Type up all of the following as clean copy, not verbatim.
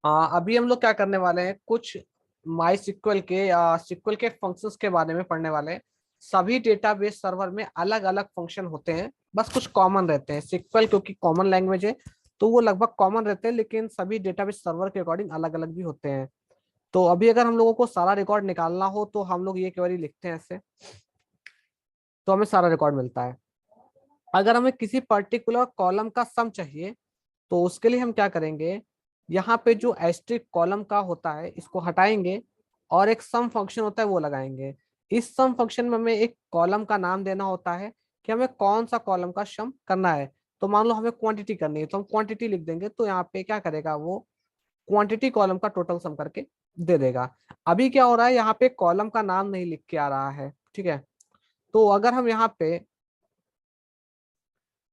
अभी हम लोग क्या करने वाले हैं, कुछ माई सिक्वल के या सिक्वल के फंक्शंस के बारे में पढ़ने वाले हैं। सभी डेटाबेस सर्वर में अलग अलग फंक्शन होते हैं, बस कुछ कॉमन रहते हैं। सिक्वल क्योंकि कॉमन लैंग्वेज है तो वो लगभग कॉमन रहते हैं, लेकिन सभी डेटाबेस सर्वर के अकॉर्डिंग अलग अलग भी होते हैं। तो अभी अगर हम लोगों को सारा रिकॉर्ड निकालना हो तो हम लोग ये क्वेरी लिखते हैं ऐसे, तो हमें सारा रिकॉर्ड मिलता है। अगर हमें किसी पर्टिकुलर कॉलम का सम चाहिए तो उसके लिए हम क्या करेंगे, यहाँ पे जो एस्ट्रिक कॉलम का होता है इसको हटाएंगे और एक सम फंक्शन होता है वो लगाएंगे। इस सम फंक्शन में हमें एक कॉलम का नाम देना होता है कि हमें कौन सा कॉलम का सम करना है। तो मान लो हमें क्वांटिटी करनी है तो हम क्वांटिटी लिख देंगे, तो यहाँ पे क्या करेगा वो क्वांटिटी कॉलम का टोटल सम करके दे देगा। अभी क्या हो रहा है, यहाँ पे कॉलम का नाम नहीं लिख के आ रहा है, ठीक है। तो अगर हम यहाँ पे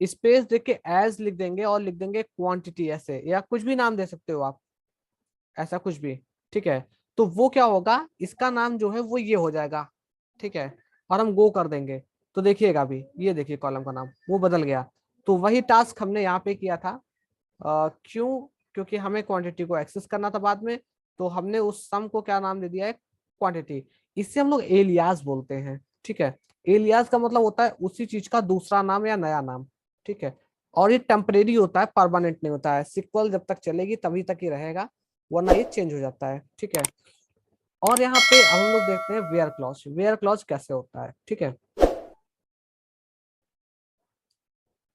स्पेस देख के एज लिख देंगे और लिख देंगे क्वांटिटी ऐसे, या कुछ भी नाम दे सकते हो आप, ऐसा कुछ भी, ठीक है। तो वो क्या होगा, इसका नाम जो है वो ये हो जाएगा, ठीक है। और हम गो कर देंगे तो देखिएगा अभी, ये देखिए कॉलम का नाम वो बदल गया। तो वही टास्क हमने यहाँ पे किया था। क्यों? क्योंकि हमें क्वांटिटी को एक्सेस करना था बाद में, तो हमने उस सम को क्या नाम दे दिया है, क्वांटिटी। इससे हम लोग एलियास बोलते हैं, ठीक है। एलियास का मतलब होता है उसी चीज का दूसरा नाम या नया नाम, ठीक है। और ये टेम्परेरी होता है, परमानेंट नहीं होता है। सिक्वल जब तक चलेगी तभी तक ही रहेगा, वरना ये चेंज हो जाता है, ठीक है। और यहाँ पे हम लोग देखते हैं वेयर क्लॉज। वेयर क्लॉज कैसे होता है, ठीक है।